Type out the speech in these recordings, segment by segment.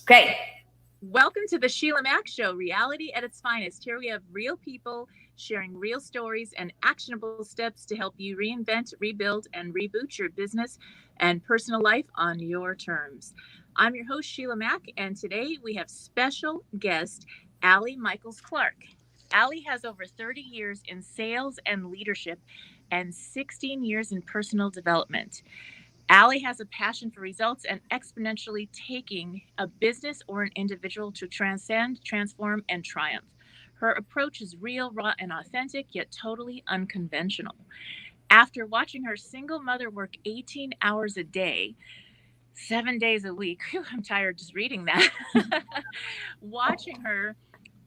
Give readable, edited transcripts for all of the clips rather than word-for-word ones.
Great. Welcome to the Sheila Mack Show, reality at its finest. Here we have real people sharing real stories and actionable steps to help you reinvent, rebuild, and reboot your business and personal life on your terms. I'm your host, Sheila Mack, and today we have special guest, Allie Michaels Clark. Allie has over 30 years in sales and leadership and 16 years in personal development. Allie has a passion for results and exponentially taking a business or an individual to transcend, transform, and triumph. Her approach is real, raw, and authentic, yet totally unconventional. After watching her single mother work 18 hours a day, 7 days a week, I'm tired just reading that, watching her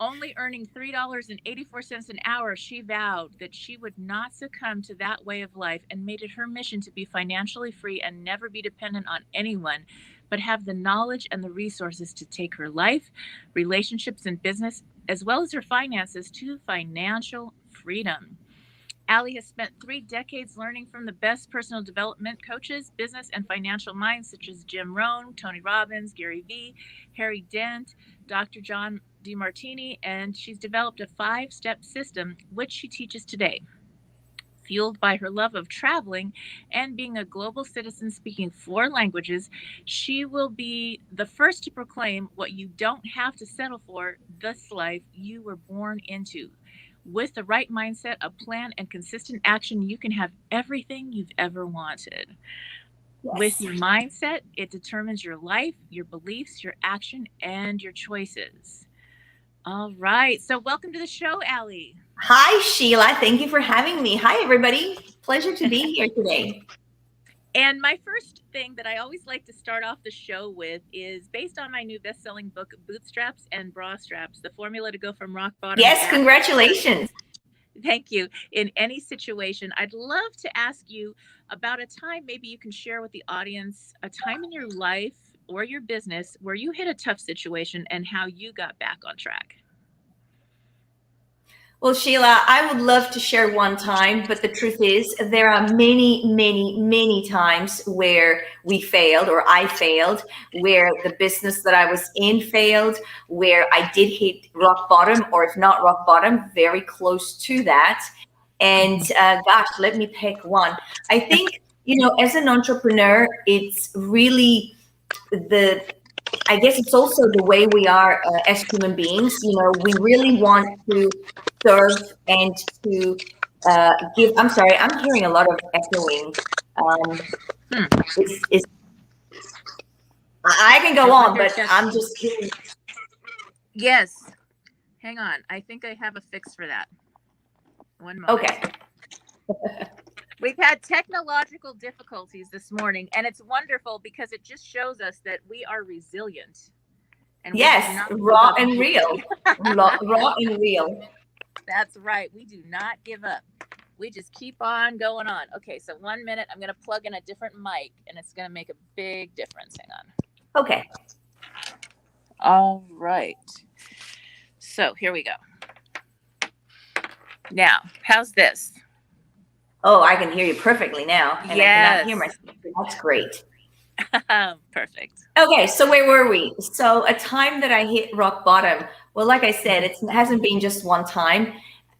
only earning $3.84 an hour, she vowed that she would not succumb to that way of life and made it her mission to be financially free and never be dependent on anyone, but have the knowledge and the resources to take her life, relationships, and business, as well as her finances, to financial freedom. Allie has spent 3 decades learning from the best personal development coaches, business and financial minds such as Jim Rohn, Tony Robbins, Gary Vee, Harry Dent, Dr. John DeMartini, and she's developed a 5-step system which she teaches today. Fueled by her love of traveling and being a global citizen speaking 4 languages, she will be the first to proclaim what you don't have to settle for, this life you were born into. With the right mindset, a plan, and consistent action, you can have everything you've ever wanted. Yes. With your mindset, it determines your life, your beliefs, your action, and your choices. All right. So welcome to the show, Allie. Hi, Sheila. Thank you for having me. Hi, everybody. Pleasure to be here today. And my first thing that I always like to start off the show with is based on my new best-selling book, Bootstraps and Bra Straps, the formula to go from rock bottom. Yes, congratulations. Thank you. In any situation, I'd love to ask you about a time, maybe you can share with the audience, a time in your life or your business where you hit a tough situation and how you got back on track. Well, Sheila, I would love to share one time, but the truth is there are many, many, many times where we failed, or I failed, where the business that I was in failed, where I did hit rock bottom, or if not rock bottom, very close to that. And gosh, let me pick one. I think, as an entrepreneur, it's really I guess it's also the way we are as human beings. We really want to serve and to give. I'm sorry, I'm hearing a lot of echoing. I can go on, but I'm just hearing. Yes. Hang on. I think I have a fix for that. One moment. Okay. We've had technological difficulties this morning, and it's wonderful because it just shows us that we are resilient. And yes, raw and real. Raw and real. That's right. We do not give up. We just keep on going on. Okay, so 1 minute. I'm going to plug in a different mic, and it's going to make a big difference. Hang on. Okay. All right. So here we go. Now, how's this? Oh, I can hear you perfectly now. And yes. I cannot hear myself. That's great. Perfect. Okay, so where were we? So a time that I hit rock bottom. Well, like I said, it hasn't been just one time.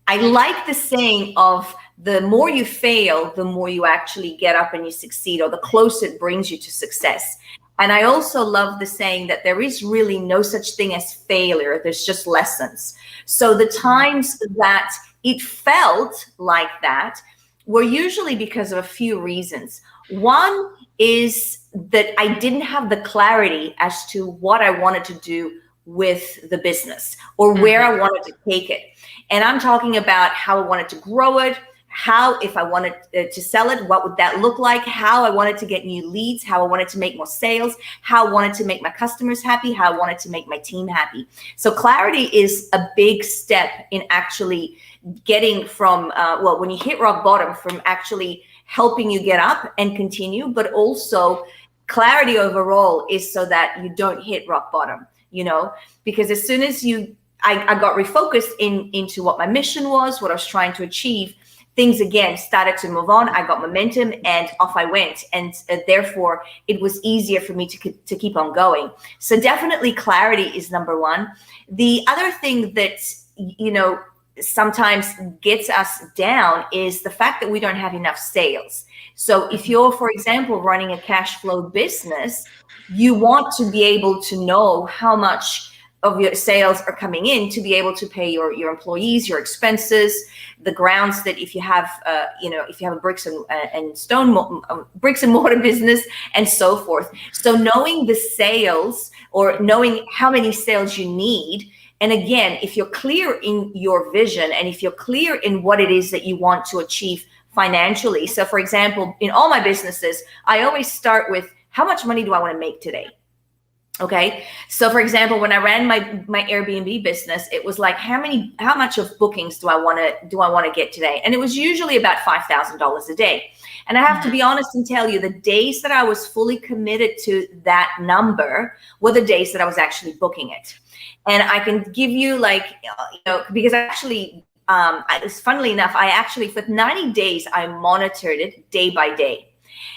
I like the saying of the more you fail, the more you actually get up and you succeed, or the closer it brings you to success. And I also love the saying that there is really no such thing as failure. There's just lessons. So the times that it felt like that were usually because of a few reasons. One is that I didn't have the clarity as to what I wanted to do with the business or where I wanted to take it. And I'm talking about how I wanted to grow it, how, if I wanted to sell it, what would that look like, how I wanted to get new leads, how I wanted to make more sales, how I wanted to make my customers happy, how I wanted to make my team happy. So clarity is a big step in actually getting from, when you hit rock bottom, from actually helping you get up and continue, but also clarity overall is so that you don't hit rock bottom, because as soon as I got refocused into what my mission was, what I was trying to achieve, things again started to move on. I got momentum and off I went. And therefore, it was easier for me to keep on going. So definitely clarity is number one. The other thing that, sometimes gets us down is the fact that we don't have enough sales. So if you're, for example, running a cash flow business, you want to be able to know how much of your sales are coming in to be able to pay your employees, your expenses, the grounds that if you have, if you have a bricks and mortar business and so forth. So knowing the sales or knowing how many sales you need. And again, if you're clear in your vision and if you're clear in what it is that you want to achieve financially. So for example, in all my businesses, I always start with how much money do I want to make today? Okay. So for example, when I ran my Airbnb business, it was like, how much of bookings do I want to get today? And it was usually about $5,000 a day. And I have to be honest and tell you, the days that I was fully committed to that number were the days that I was actually booking it. And I can give you because actually, funnily enough, I actually, for 90 days, I monitored it day by day.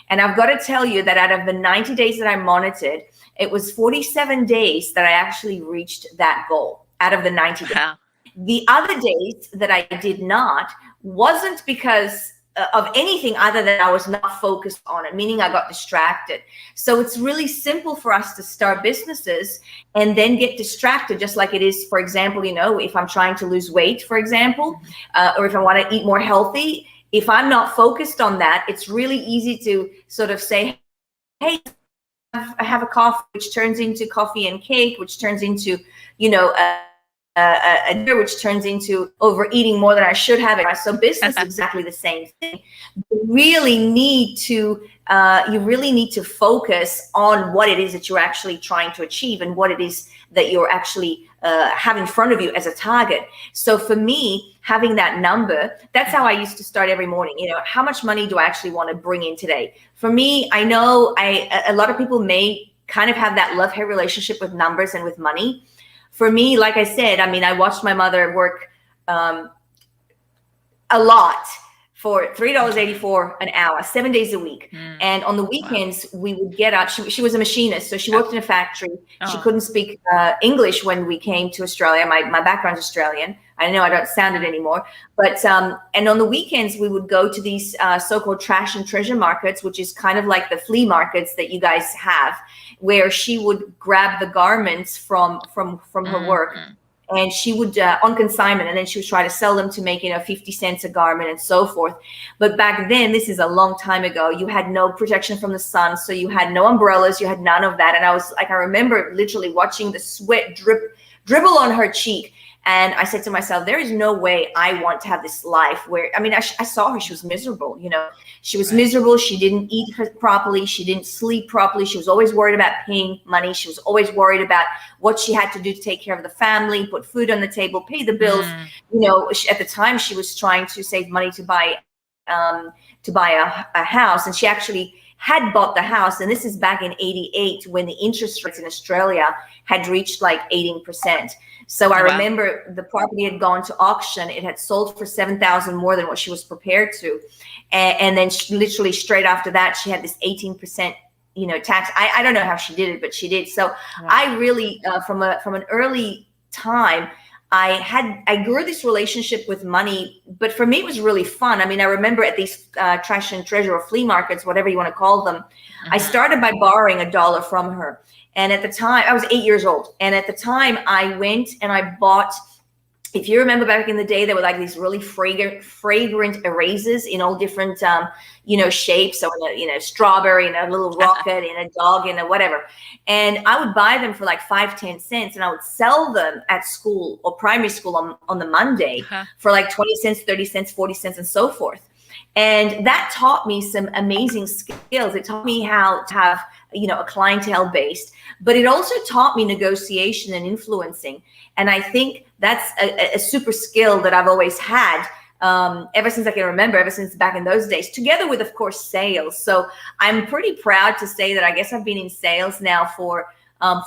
And I've got to tell you that out of the 90 days that I monitored, it was 47 days that I actually reached that goal out of the 90 days. Wow. The other days that I did not wasn't because of anything other than I was not focused on it, meaning I got distracted. So it's really simple for us to start businesses and then get distracted, just like it is, for example, if I'm trying to lose weight, for example, or if I want to eat more healthy, if I'm not focused on that, it's really easy to sort of say, hey, I have a coffee, which turns into coffee and cake, which turns into, a dinner, which turns into overeating more than I should have it. So business is exactly the same thing. You really need to focus on what it is that you're actually trying to achieve and what it is that you're actually have in front of you as a target. So for me, having that number, that's how I used to start every morning. How much money do I actually want to bring in today? For me, I know a lot of people may kind of have that love-hate relationship with numbers and with money. For me, like I said, I watched my mother work a lot for $3.84 an hour, 7 days a week. And on the weekends, we would get up. She was a machinist, so she worked in a factory. She couldn't speak English when we came to Australia. My background's Australian. I know I don't sound it anymore. But and on the weekends, we would go to these so-called trash and treasure markets, which is kind of like the flea markets that you guys have, where she would grab the garments from her work. And she would on consignment, and then she would try to sell them to make 50 cents a garment and so forth. But back then, this is a long time ago, you had no protection from the sun, so you had no umbrellas, you had none of that. And I remember literally watching the sweat dribble on her cheek. And I said to myself, there is no way I want to have this life where, I saw her, she was miserable, she was miserable. She didn't eat properly. She didn't sleep properly. She was always worried about paying money. She was always worried about what she had to do to take care of the family, put food on the table, pay the bills. At the time she was trying to save money to buy a house. And she actually had bought the house. And this is back in 88 when the interest rates in Australia had reached like 18%. So I remember the property had gone to auction. It had sold for $7,000 more than what she was prepared to. And then literally straight after that, she had this 18%, tax. I don't know how she did it, but she did. So I really, from an early time, I grew this relationship with money, but for me, it was really fun. I remember at these trash and treasure or flea markets, whatever you want to call them, I started by borrowing $1 from her. And at the time, I was 8 years old. And at the time, I went and I bought, if you remember back in the day, there were like these really fragrant erasers in all different, shapes. So, strawberry and a little rocket and a dog and a whatever. And I would buy them for like 5-10 cents, and I would sell them at school or primary school on the Monday for like 20 cents, 30 cents, 40 cents, and so forth. And that taught me some amazing skills. It taught me how to have, a clientele based, but it also taught me negotiation and influencing. And I think that's a super skill that I've always had ever since I can remember, ever since back in those days, together with, of course, sales. So I'm pretty proud to say that I guess I've been in sales now for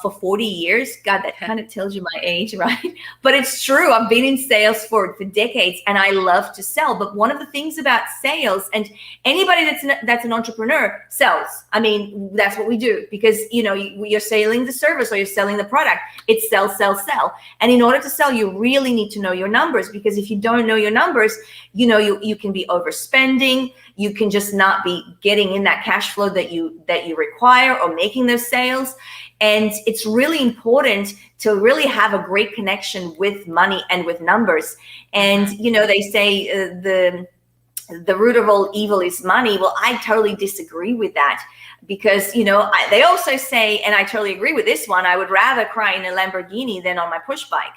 for 40 years. God, that kind of tells you my age, right? But it's true. I've been in sales for decades, and I love to sell. But one of the things about sales, and anybody that's an entrepreneur sells. I mean, that's what we do, because you're selling the service or you're selling the product. It's sell, sell, sell. And in order to sell, you really need to know your numbers, because if you don't know your numbers, you can be overspending. You can just not be getting in that cash flow that you require, or making those sales. And it's really important to really have a great connection with money and with numbers. And they say the root of all evil is money. Well, I totally disagree with that, because they also say, and I totally agree with this one, I would rather cry in a Lamborghini than on my push bike.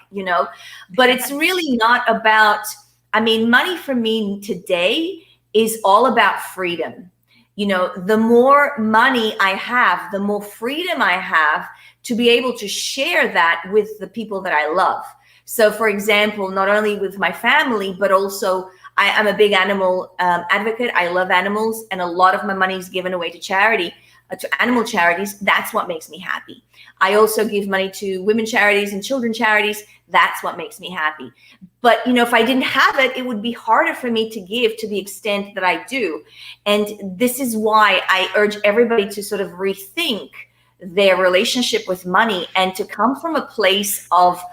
But it's really not about, money for me today is all about freedom. The more money I have, the more freedom I have to be able to share that with the people that I love. So for example, not only with my family, but also I'm a big animal advocate. I love animals, and a lot of my money is given away to charity, to animal charities. That's what makes me happy. I also give money to women charities and children charities. That's what makes me happy. But, if I didn't have it, it would be harder for me to give to the extent that I do. And this is why I urge everybody to sort of rethink their relationship with money, and to come from a place of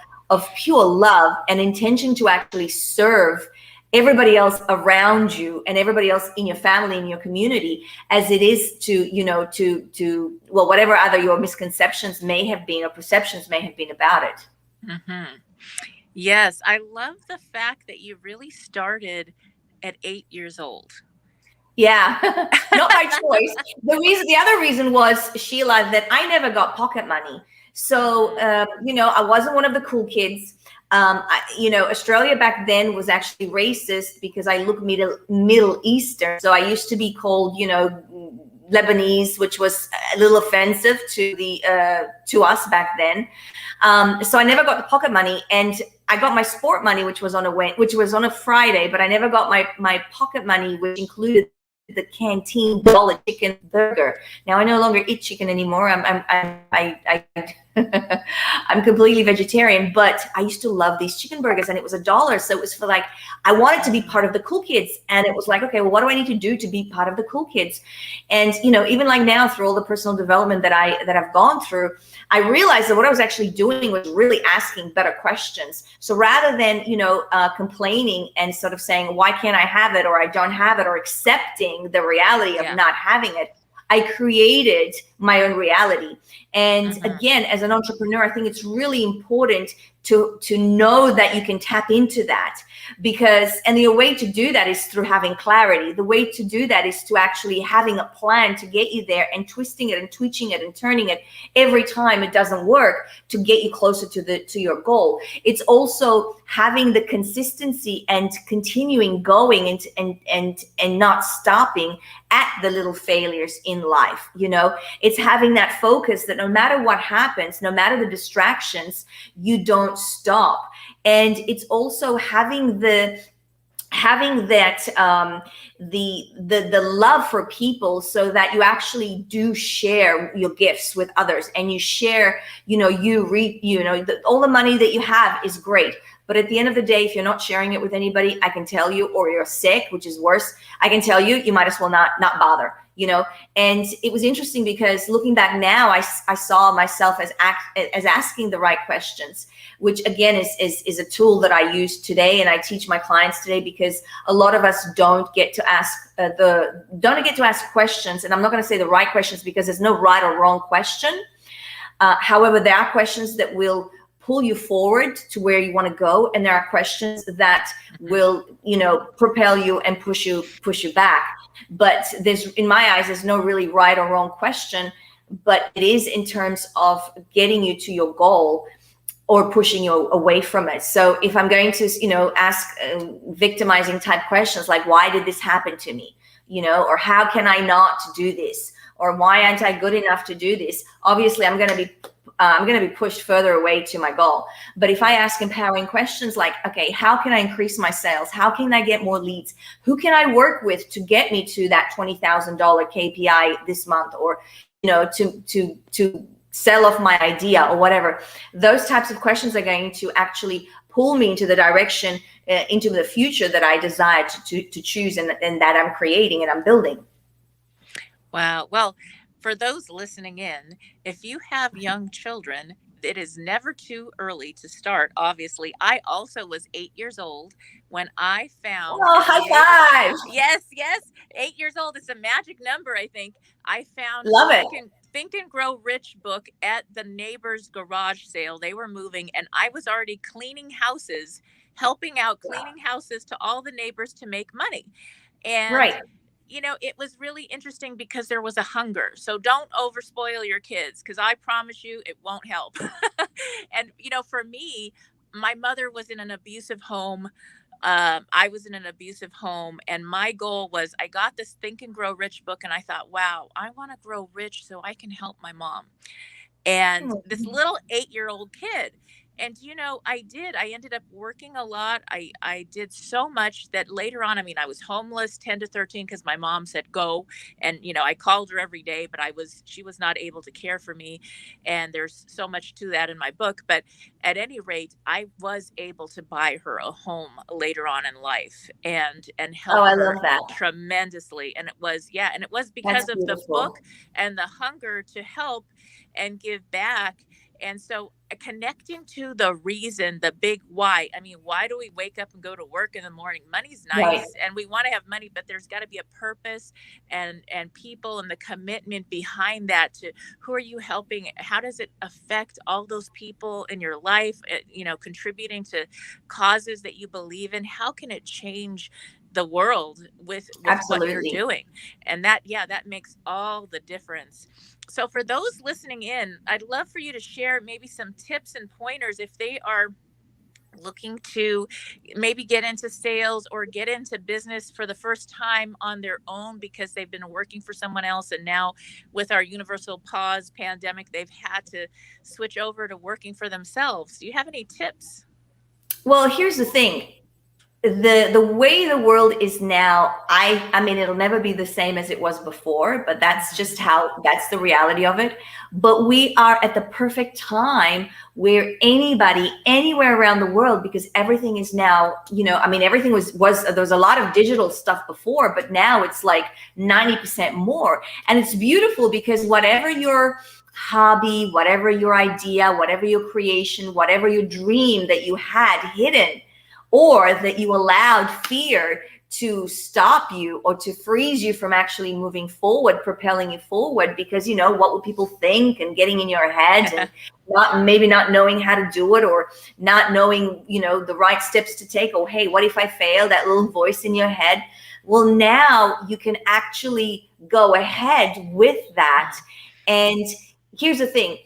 pure love and intention to actually serve everybody else around you and everybody else in your family, in your community, as it is to whatever other your misconceptions may have been or perceptions may have been about it. Mm-hmm. Yes, I love the fact that you really started at 8 years old. Yeah, not by choice. The other reason was, Sheila, that I never got pocket money. So, I wasn't one of the cool kids. Australia back then was actually racist because I look Middle Eastern. So I used to be called, Lebanese, which was a little offensive to us back then. So I never got the pocket money, and I got my sport money, which was on a Friday, but I never got my pocket money, which included the canteen dollar chicken burger. Now I no longer eat chicken anymore. I'm completely vegetarian, but I used to love these chicken burgers, and it was $1. So it was for I wanted to be part of the cool kids. And it was like, okay, well, what do I need to do to be part of the cool kids? And, even now, through all the personal development that I've gone through, I realized that what I was actually doing was really asking better questions. So rather than, complaining and sort of saying, why can't I have it, or I don't have it, or accepting the reality of not having it, I created my own reality. And again, as an entrepreneur, I think it's really important to know that you can tap into that, and the way to do that is through having clarity. The way to do that is to actually having a plan to get you there, and twisting it and twitching it and turning it every time it doesn't work to get you closer to your goal. It's also having the consistency and continuing going and not stopping at the little failures in life. It's having that focus that no matter what happens, no matter the distractions, you don't stop. And it's also having that the love for people, so that you actually do share your gifts with others, and you share, all the money that you have is great. But at the end of the day, if you're not sharing it with anybody, I can tell you, or you're sick, which is worse, I can tell you, you might as well not bother, And it was interesting, because looking back now, I saw myself as asking the right questions, which again is a tool that I use today, and I teach my clients today, because a lot of us don't get to ask questions. And I'm not going to say the right questions, because there's no right or wrong question. However, there are questions that will pull you forward to where you want to go, and there are questions that will, propel you and push you back. But in my eyes, there's no really right or wrong question, but it is in terms of getting you to your goal or pushing you away from it. So if I'm going to, ask victimizing type questions like, why did this happen to me? Or how can I not do this? Or why aren't I good enough to do this? Obviously, I'm going to be pushed further away to my goal. But if I ask empowering questions like, okay, how can I increase my sales? How can I get more leads? Who can I work with to get me to that $20,000 KPI this month? Or, to sell off my idea or whatever. Those types of questions are going to actually pull me into the direction, into the future that I desire to choose, and that I'm creating and I'm building. Wow. Well, for those listening in, if you have young children, it is never too early to start. Obviously, I also was 8 years old when I found Oh, at the high five. yes, yes, 8 years old. It's a magic number, I think. I found Love it. Think and Grow Rich book at the neighbor's garage sale. They were moving, and I was already cleaning houses, helping out cleaning houses to all the neighbors to make money. And Right. it was really interesting because there was a hunger. So don't overspoil your kids, because I promise you it won't help. And, for me, my mother was in an abusive home. I was in an abusive home. And my goal was, I got this Think and Grow Rich book, and I thought, wow, I want to grow rich so I can help my mom. And this little 8-year-old kid. And I ended up working a lot. I did so much that later on, I was homeless 10 to 13 because my mom said go. And I called her every day, but she was not able to care for me. And there's so much to that in my book. But at any rate, I was able to buy her a home later on in life and help I her love that. tremendously. And it was because of the book and the hunger to help and give back. And so connecting to the reason, the big why. Why do we wake up and go to work in the morning? Money's nice, right, and we want to have money, but there's got to be a purpose and people and the commitment behind that. To who are you helping? How does it affect all those people in your life? Contributing to causes that you believe in. How can it change the world with what you're doing? And that makes all the difference. So for those listening in, I'd love for you to share maybe some tips and pointers if they are looking to maybe get into sales or get into business for the first time on their own because they've been working for someone else. And now with our universal pause pandemic, they've had to switch over to working for themselves. Do you have any tips? Well, here's the thing. The way the world is now, I mean, it'll never be the same as it was before, but that's just that's the reality of it. But we are at the perfect time where anybody, anywhere around the world, because everything is now, everything was there was a lot of digital stuff before, but now it's like 90% more. And it's beautiful because whatever your hobby, whatever your idea, whatever your creation, whatever your dream that you had hidden, or that you allowed fear to stop you or to freeze you from actually moving forward, propelling you forward, because, what will people think, and getting in your head and maybe not knowing how to do it, or not knowing, the right steps to take, or, hey, what if I fail? That little voice in your head. Well, now you can actually go ahead with that. And here's the thing.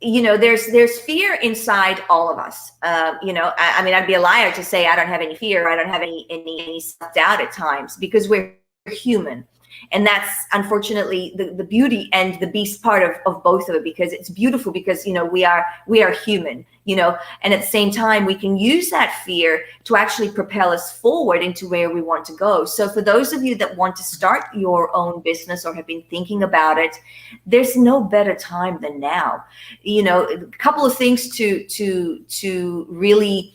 There's fear inside all of us. I'd be a liar to say I don't have any fear. I don't have any self-doubt at times, because we're human. And that's unfortunately the beauty and the beast part of both of it, because it's beautiful because, we are human, and at the same time, we can use that fear to actually propel us forward into where we want to go. So for those of you that want to start your own business or have been thinking about it, there's no better time than now. A couple of things to really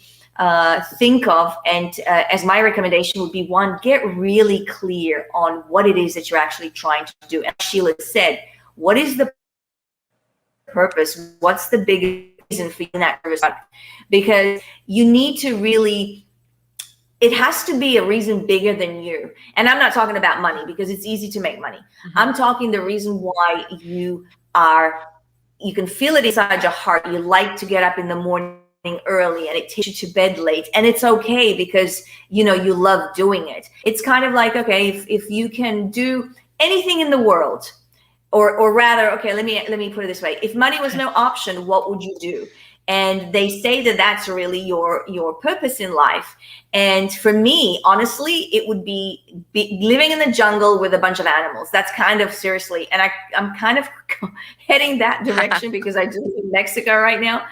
think of, and as my recommendation would be, one, get really clear on what it is that you're actually trying to do. As Sheila said, what is the purpose? What's the big reason for that purpose? Because you need to really, it has to be a reason bigger than you. And I'm not talking about money, because it's easy to make money. Mm-hmm. I'm talking the reason why you can feel it inside your heart. You like to get up in the morning early, and it takes you to bed late, and it's okay, because you love doing it. It's kind of like, okay, if you can do anything in the world, or rather, okay, let me put it this way: if money was no option, what would you do? And they say that that's really your purpose in life. And for me, honestly, it would be living in the jungle with a bunch of animals. That's kind of, seriously. And I'm kind of heading that direction because I do live in Mexico right now.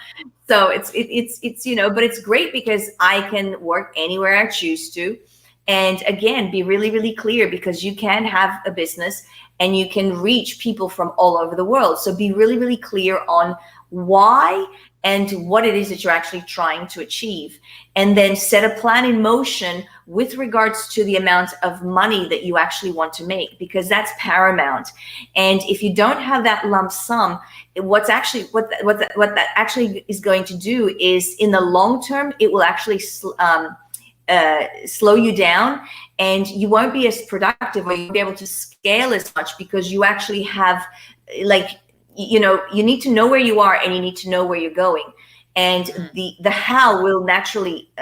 So it's but it's great because I can work anywhere I choose to. And again, be really, really clear, because you can have a business and you can reach people from all over the world. So be really, really clear on why and what it is that you're actually trying to achieve, and then set a plan in motion with regards to the amount of money that you actually want to make, because that's paramount. And if you don't have that lump sum, what that actually is going to do is, in the long term, it will actually slow you down, and you won't be as productive, or you won't be able to scale as much, because you actually have, like, you know, you need to know where you are, and you need to know where you're going. And the how will naturally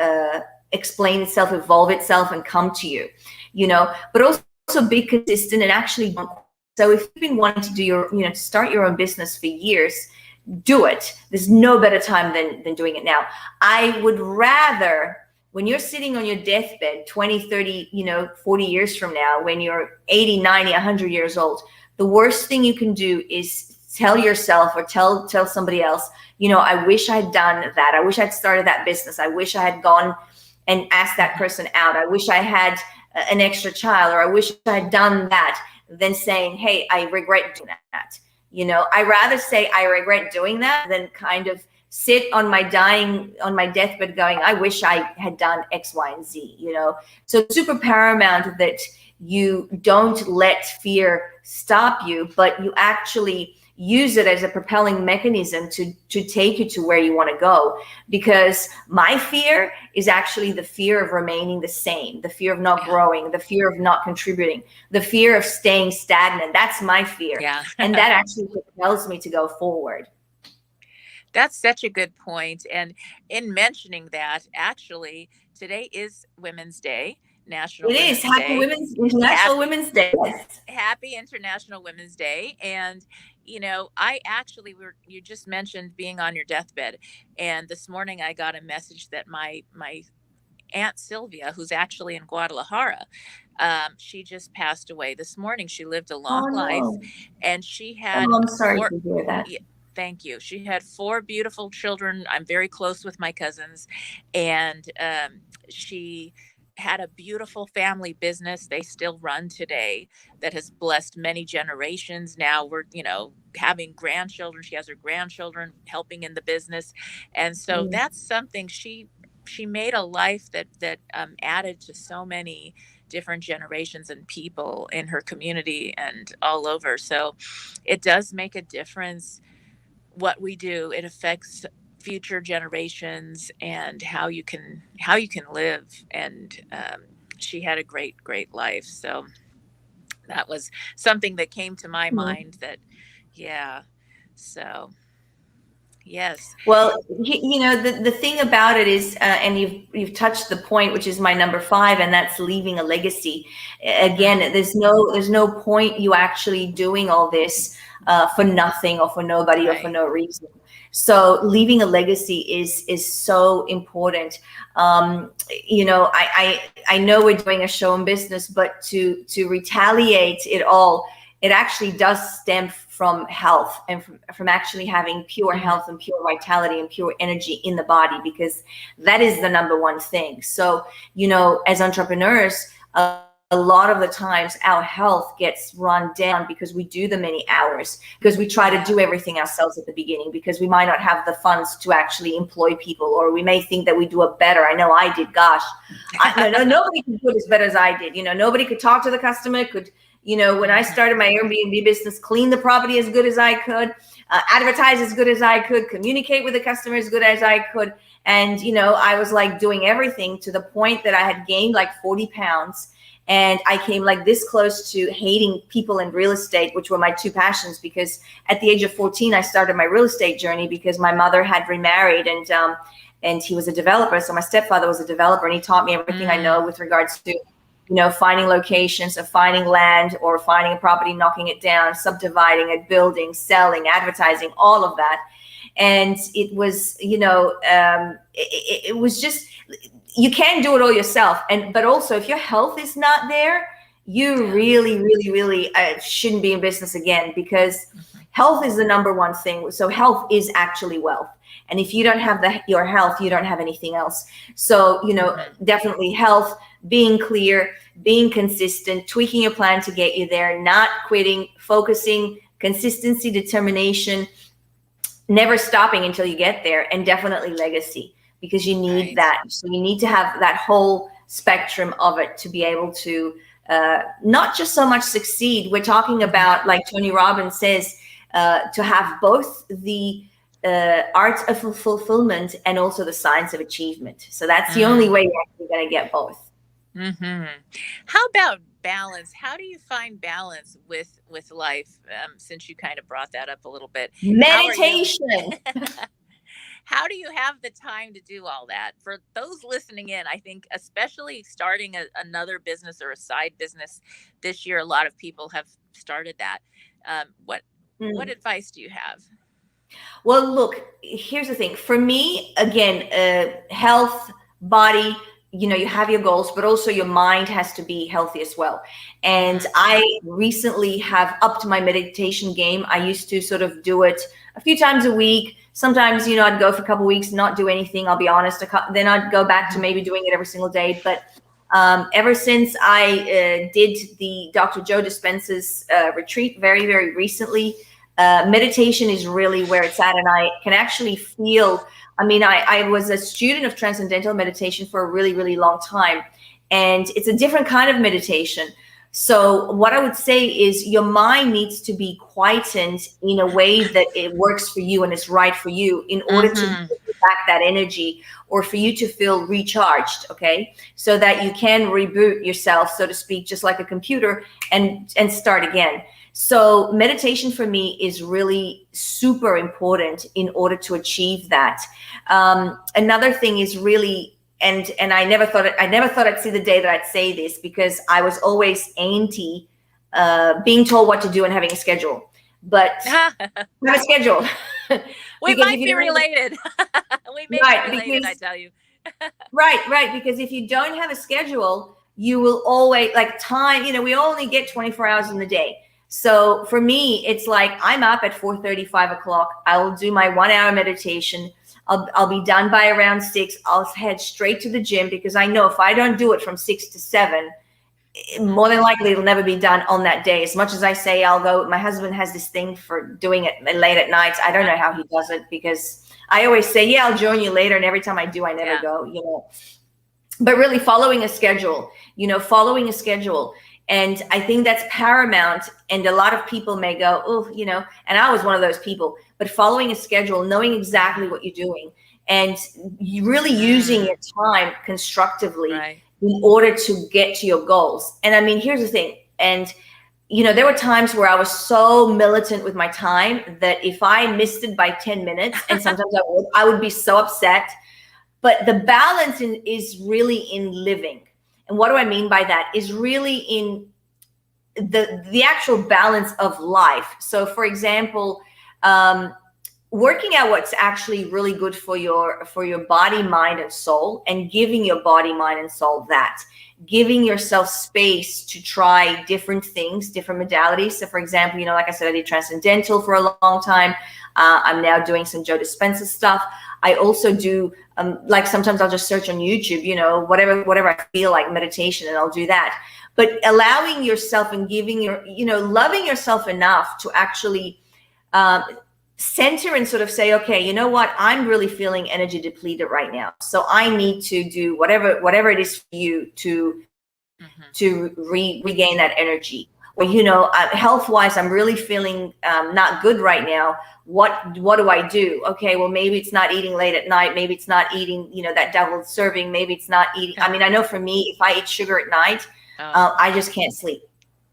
explain itself, evolve itself, and come to you, you know. But also be consistent and actually don't. So if you've been wanting to do your, you know, to start your own business for years, do it. There's no better time than doing it now. I would rather, when you're sitting on your deathbed 20, 30, you know, 40 years from now, when you're 80, 90, 100 years old, the worst thing you can do is tell yourself or tell somebody else, you know, I wish I'd done that. I wish I'd started that business. I wish I had gone and asked that person out. I wish I had an extra child, or I wish I had done that, than saying, hey, I regret doing that. You know, I rather say I regret doing that than kind of sit on my deathbed going, I wish I had done X, Y, and Z, you know. So it's super paramount that you don't let fear stop you, but you actually use it as a propelling mechanism to take you to where you want to go. Because my fear is actually the fear of remaining the same, the fear of not growing, the fear of not contributing, the fear of staying stagnant. That's my fear. Yeah. And that actually propels me to go forward. That's such a good point. And in mentioning that, actually, today is Women's Day. National Women's Day. Happy International Women's Day. Yes. Happy International Women's Day. And, you know, I actually you just mentioned being on your deathbed. And this morning I got a message that my Aunt Sylvia, who's actually in Guadalajara, she just passed away this morning. She lived a long life, and she had. I'm sorry to hear that. Thank you. She had 4 beautiful children. I'm very close with my cousins, and she had a beautiful family business they still run today that has blessed many generations. Now we're, you know, having grandchildren. She has her grandchildren helping in the business. And so that's something she made a life that added to so many different generations and people in her community and all over. So it does make a difference what we do. It affects future generations and how you can live. And she had a great life. So that was something that came to my mind. That, yeah. So yes. Well, you know, the thing about it is, and you've touched the point, which is my number 5, and that's leaving a legacy. Again, there's no point you actually doing all this for nothing, or for nobody, or for no reason. So leaving a legacy is so important. You know, I know we're doing a show in business, but to retaliate it all, it actually does stem from health, and from actually having pure health and pure vitality and pure energy in the body, because that is the number one thing. So, you know, as entrepreneurs, a lot of the times our health gets run down because we do the many hours, because we try to do everything ourselves at the beginning, because we might not have the funds to actually employ people, or we may think that we do it better. I know I did. Gosh, nobody could do it as better as I did. You know, nobody could talk to the customer, could, you know, when I started my Airbnb business, clean the property as good as I could, advertise as good as I could, communicate with the customer as good as I could. And, you know, I was like doing everything, to the point that I had gained like 40 pounds. And I came like this close to hating people in real estate, which were my 2 passions, because at the age of 14, I started my real estate journey because my mother had remarried, and he was a developer. So my stepfather was a developer, and he taught me everything I know with regards to, you know, finding locations, or finding land, or finding a property, knocking it down, subdividing it, building, selling, advertising, all of that. And it was, you know, it was just, you can't do it all yourself. But also, if your health is not there, you really shouldn't be in business again, because health is the number one thing. So health is actually wealth. And if you don't have your health, you don't have anything else. So, you know, definitely health, being clear, being consistent, tweaking your plan to get you there, not quitting, focusing, consistency, determination, never stopping until you get there, and definitely legacy, because you need that. So you need to have that whole spectrum of it to be able to not just so much succeed. We're talking about, like Tony Robbins says, to have both the art of fulfillment and also the science of achievement. So that's the only way you're actually going to get both. How about balance? How do you find balance with life? Since you kind of brought that up a little bit. Meditation. How do you have the time to do all that? For those listening in, I think especially starting another business or a side business this year, a lot of people have started that. What advice do you have? Well, look, here's the thing. For me, again, health, body, you have your goals, but also your mind has to be healthy as well. And I recently have upped my meditation game. I used to sort of do it a few times a week. Sometimes, I'd go for a couple of weeks, not do anything, I'll be honest. Then I'd go back to maybe doing it every single day. But ever since I did the Dr. Joe Dispenza's retreat very, very recently, meditation is really where it's at. And I can actually feel, I was a student of transcendental meditation for a really, really long time. And it's a different kind of meditation. So what I would say is your mind needs to be quietened in a way that it works for you and is right for you in order to get back that energy, or for you to feel recharged, okay? So that you can reboot yourself, so to speak, just like a computer, and start again. So meditation for me is really super important in order to achieve that. Another thing is really, and I never thought I'd see the day that I'd say this, because I was always anti being told what to do and having a schedule. But have a schedule. We might be related. We may be related, I tell you. Right. Because if you don't have a schedule, you will always, like, time, we only get 24 hours in the day. So for me, it's like I'm up at 4:30, 5 o'clock. I will do my 1 hour meditation. I'll be done by around 6. I'll head straight to the gym, because I know if I don't do it from 6 to 7, more than likely it'll never be done on that day. As much as I say I'll go, my husband has this thing for doing it late at night. I don't know how he does it, because I always say, yeah, I'll join you later. And every time I do, I never go, But really following a schedule. And I think that's paramount. And a lot of people may go, oh, and I was one of those people. But following a schedule, knowing exactly what you're doing, and you really using your time constructively in order to get to your goals. And here's the thing. And, there were times where I was so militant with my time that if I missed it by 10 minutes, and sometimes I would be so upset. But the balance is really in living. And what do I mean by that? Is really in the actual balance of life. So, for example, working out what's actually really good for your body, mind, and soul, and giving your body, mind, and soul that. Giving yourself space to try different things, different modalities. So, for example, like I said, I did transcendental for a long time. I'm now doing some Joe Dispenza stuff. I also do, like, sometimes I'll just search on YouTube, whatever I feel like, meditation, and I'll do that. But allowing yourself and giving loving yourself enough to actually center and sort of say, okay, you know what? I'm really feeling energy depleted right now. So I need to do whatever it is for you to regain that energy. Or, health-wise, I'm really feeling not good right now. What do I do? Okay, well, maybe it's not eating late at night. Maybe it's not eating, that double serving. Maybe it's not eating. I know for me, if I eat sugar at night, I just can't sleep.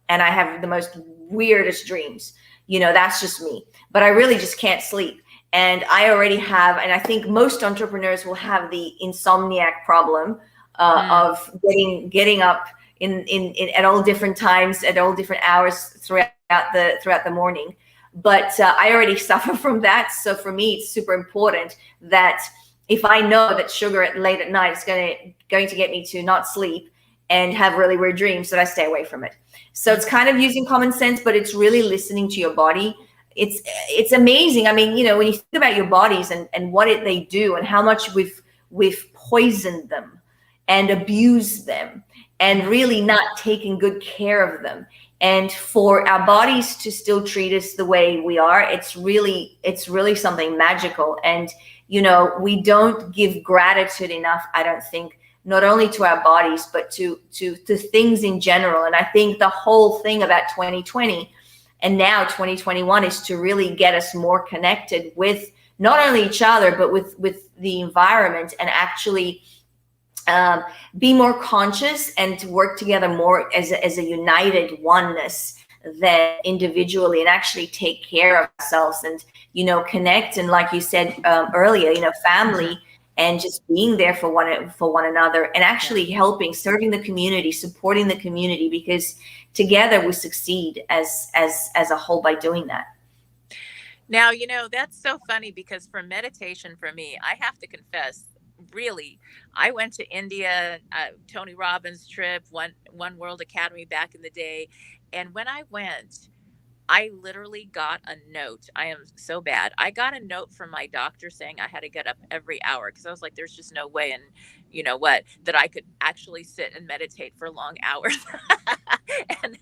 And I have the most weirdest dreams. That's just me. But I really just can't sleep. And I already have, and I think most entrepreneurs will have the insomniac problem of getting up in at all different times, at all different hours throughout the morning. But I already suffer from that. So for me, it's super important that if I know that sugar late at night is going to get me to not sleep and have really weird dreams, that I stay away from it. So it's kind of using common sense, but it's really listening to your body. It's amazing. When you think about your bodies and what they do and how much we've poisoned them, and abuse them and really not taking good care of them. And for our bodies to still treat us the way we are, it's really something magical. And we don't give gratitude enough, I don't think, not only to our bodies but to things in general. And I think the whole thing about 2020 and now 2021 is to really get us more connected with not only each other but with the environment, and actually be more conscious and to work together more as a united oneness than individually, and actually take care of ourselves and connect. And like you said earlier, family, and just being there for one another, and actually helping, serving the community, supporting the community, because together we succeed as a whole by doing that. Now, that's so funny, because for meditation, for me, I have to confess, really, I went to India, Tony Robbins trip, One World Academy back in the day. And when I went, I literally got a note. I am so bad. I got a note from my doctor saying I had to get up every hour, because I was like, there's just no way, and that I could actually sit and meditate for long hours. and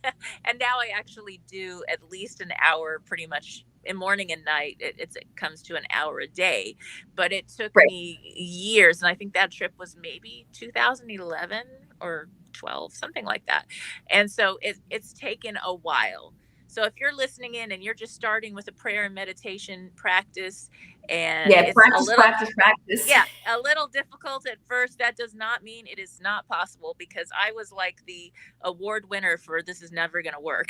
now I actually do at least an hour pretty much in morning and night. It comes to an hour a day, but it took me years. And I think that trip was maybe 2011 or 12, something like that. And so it's taken a while. So if you're listening in and you're just starting with a prayer and meditation practice, and it's practice. Yeah, a little difficult at first, that does not mean it is not possible, because I was like the award winner for "this is never going to work."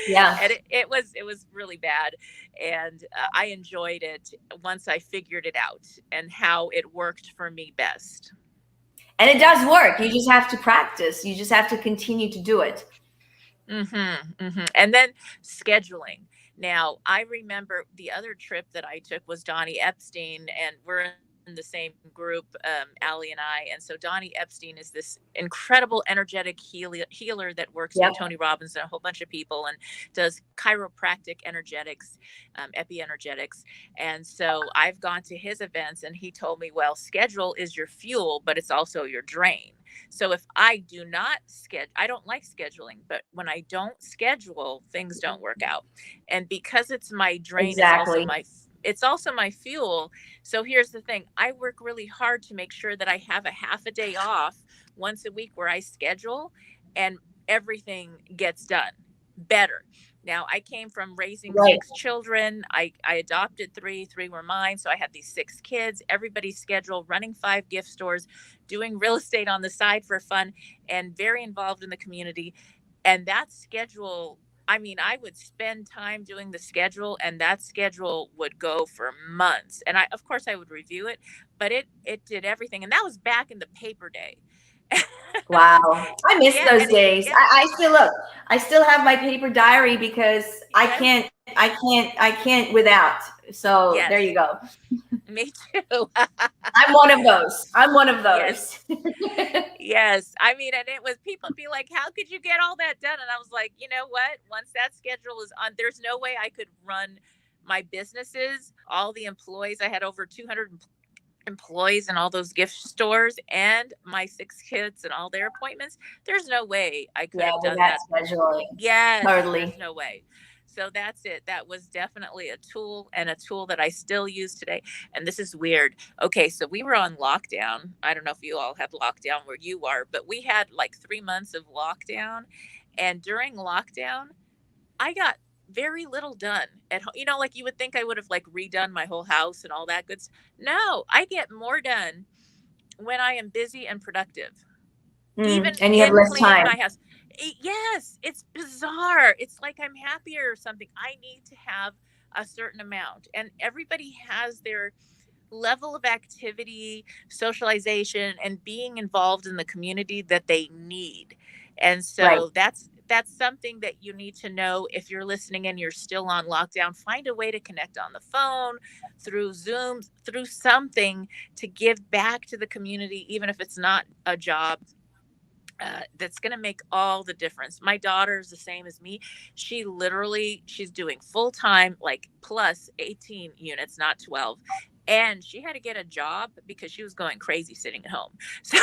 Yeah. And it was really bad. And I enjoyed it once I figured it out and how it worked for me best. And it does work. You just have to practice. You just have to continue to do it. And then scheduling. Now, I remember the other trip that I took was Donnie Epstein, and we're in the same group, Allie and I. And so Donnie Epstein is this incredible energetic healer that works with Tony Robbins and a whole bunch of people, and does chiropractic energetics, epi-energetics. And so I've gone to his events, and he told me, well, schedule is your fuel, but it's also your drain. So if I do not schedule, I don't like scheduling, but when I don't schedule, things don't work out. And because it's my drain, exactly. It's also my fuel. So here's the thing. I work really hard to make sure that I have a half a day off once a week where I schedule, and everything gets done better. Now, I came from raising 6 children. I adopted 3 were mine. So I had these 6 kids, everybody's schedule, running 5 gift stores, doing real estate on the side for fun, and very involved in the community. And that schedule, I mean, I would spend time doing the schedule, and that schedule would go for months. And of course I would review it, but it did everything. And that was back in the paper day. Wow. I miss those days. I still have my paper diary, because I can't without. So there you go. Me too. I'm one of those. Yes. I mean, and it was, people be like, how could you get all that done? And I was like, you know what? Once that schedule is on, there's no way I could run my businesses, all the employees. I had over 200 employees in all those gift stores, and my 6 kids and all their appointments. There's no way I could have done that. Scheduling. Yes, totally. There's no way. So that's it. That was definitely a tool, and a tool that I still use today. And this is weird. Okay, so we were on lockdown. I don't know if you all have lockdown where you are, but we had like 3 months of lockdown. And during lockdown, I got very little done at home. Like you would think I would have like redone my whole house and all that good stuff. No, I get more done when I am busy and productive. Even and you have less time. My house. Yes, it's bizarre. It's like I'm happier or something. I need to have a certain amount, and everybody has their level of activity, socialization, and being involved in the community that they need. And so that's something that you need to know. If you're listening and you're still on lockdown, find a way to connect on the phone, through Zoom, through something to give back to the community, even if it's not a job. That's going to make all the difference. My daughter is the same as me. She's doing full time, like plus 18 units, not 12. and she had to get a job because she was going crazy sitting at home. So,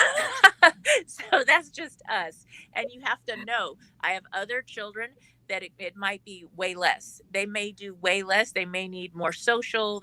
so that's just us. And you have to know, I have other children that it might be way less. They may do way less. They may need more social.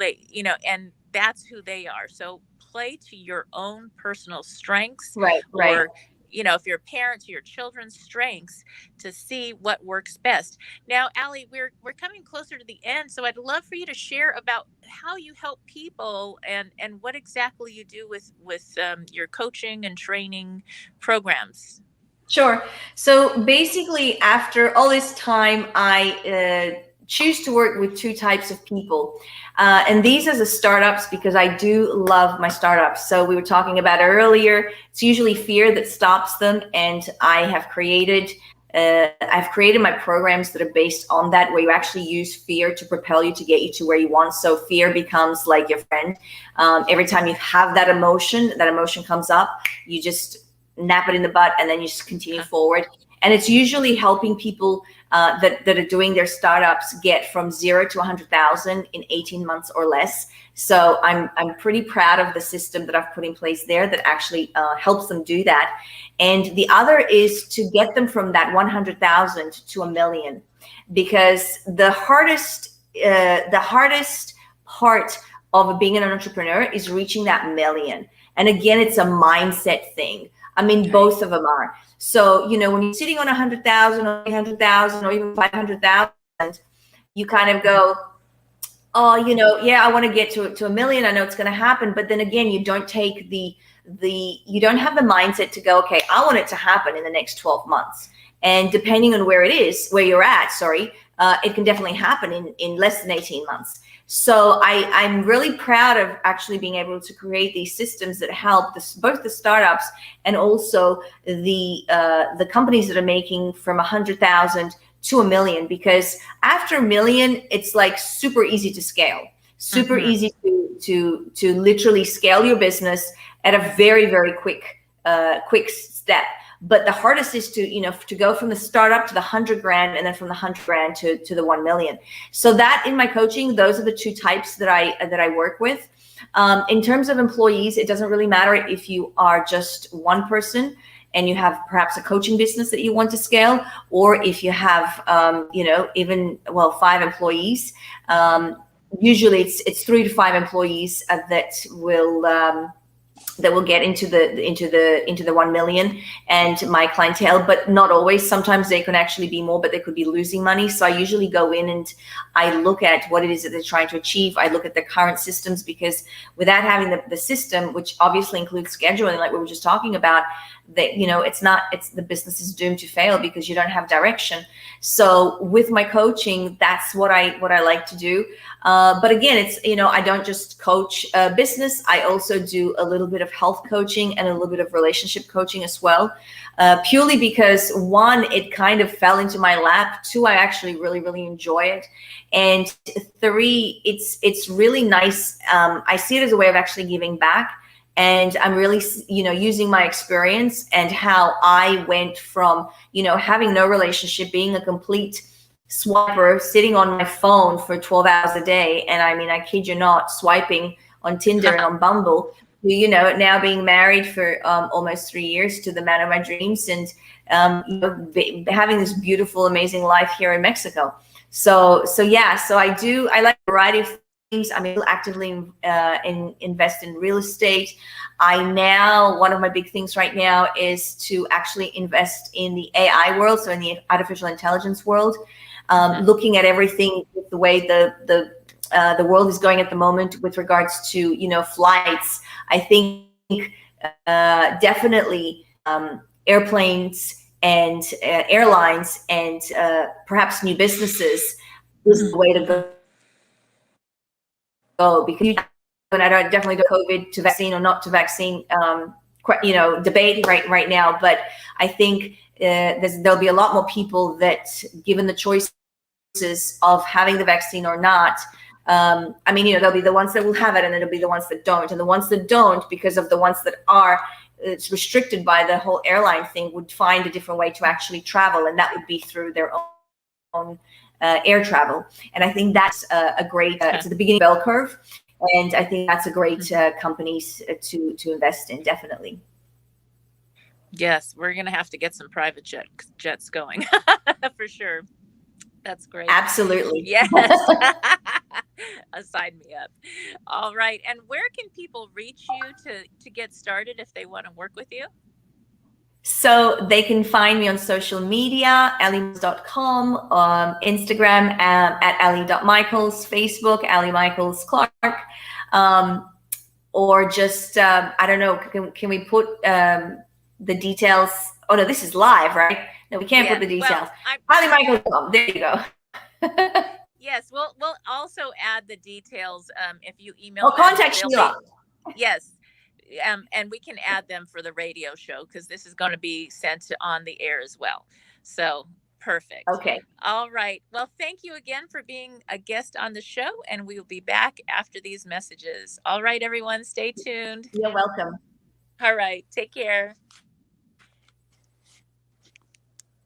And that's who they are. So play to your own personal strengths, Right, right. or if you're a parent, to your children's strengths, to see what works best. Now, Allie, we're coming closer to the end, so I'd love for you to share about how you help people and what exactly you do with your coaching and training programs. Sure. So basically, after all this time, I choose to work with two types of people. And these are the startups, because I do love my startups. So we were talking about earlier, it's usually fear that stops them. And I've created my programs that are based on that, where you actually use fear to propel you, to get you to where you want. So fear becomes like your friend. Every time you have that emotion comes up, you just nap it in the butt, and then you just continue forward. And it's usually helping people that are doing their startups get from 0 to 100,000 in 18 months or less. So I'm pretty proud of the system that I've put in place there that actually helps them do that. And the other is to get them from that 100,000 to $1 million, because the hardest part of being an entrepreneur is reaching that $1 million. And again, it's a mindset thing. I mean, both of them are. So, when you're sitting on 100,000 or 800,000 or even 500,000, you kind of go, oh, yeah, I want to get to $1 million. I know it's going to happen. But then again, you don't take you don't have the mindset to go, okay, I want it to happen in the next 12 months. And depending on where you're at, it can definitely happen in less than 18 months. So I'm really proud of actually being able to create these systems that help both the startups and also the companies that are making from 100,000 to $1 million, because after $1 million, it's like super easy to scale, super easy to literally scale your business at a very, very quick step. But the hardest is to go from the startup to the 100 grand, and then from the 100 grand to the 1 million. So that in my coaching, those are the two types that I work with. In terms of employees, it doesn't really matter if you are just one person and you have perhaps a coaching business that you want to scale, or if you have, 5 employees. Usually it's 3 to 5 employees that will get into the 1 million and my clientele, but not always. Sometimes they can actually be more, but they could be losing money. So I usually go in and I look at what it is that they're trying to achieve. I look at the current systems, because without having the system, which obviously includes scheduling, like we were just talking about, that the business is doomed to fail because you don't have direction. So with my coaching, that's what I like to do. But again, it's I don't just coach business. I also do a little bit of health coaching and a little bit of relationship coaching as well. Purely because 1, it kind of fell into my lap. 2, I actually really, really enjoy it. And 3, it's really nice. I see it as a way of actually giving back. And I'm really, using my experience and how I went from, having no relationship, being a complete swiper, sitting on my phone for 12 hours a day. And I mean, I kid you not, swiping on Tinder and on Bumble, now being married for almost 3 years to the man of my dreams, and having this beautiful, amazing life here in Mexico. So I like a variety of things. I mean, actively invest in real estate. One of my big things right now is to actually invest in the AI world, so in the artificial intelligence world, looking at everything with the way the world is going at the moment with regards to flights. I think definitely airplanes and airlines and perhaps new businesses is the way to go, because I don't definitely do COVID to vaccine or not to vaccine debate right now, but I think there'll be a lot more people that, given the choices of having the vaccine or not, there'll be the ones that will have it, and then there'll be the ones that don't, and the ones that don't, because of the ones that are it's restricted by the whole airline thing, would find a different way to actually travel, and that would be through their own air travel. And I think that's a great it's at the beginning bell curve. And I think that's a great company to invest in, definitely. Yes, we're going to have to get some private jets going for sure. That's great. Absolutely. Yes. Sign me up. All right. And where can people reach you to get started if they want to work with you? So they can find me on social media, ellie.com, Instagram at ellie.michaels, Facebook, Ellie Michaels Clark, or just, I don't know, can we put the details? Oh no, this is live, right? No, we can't put the details. Well, EllieMichaels.com, there you go. Yes, we'll also add the details if you email. Contact Sheila. Yes. And we can add them for the radio show because this is going to be sent on the air as well. So perfect. Okay. All right. Well, thank you again for being a guest on the show, and we will be back after these messages. All right, everyone, stay tuned. You're welcome. All right. Take care.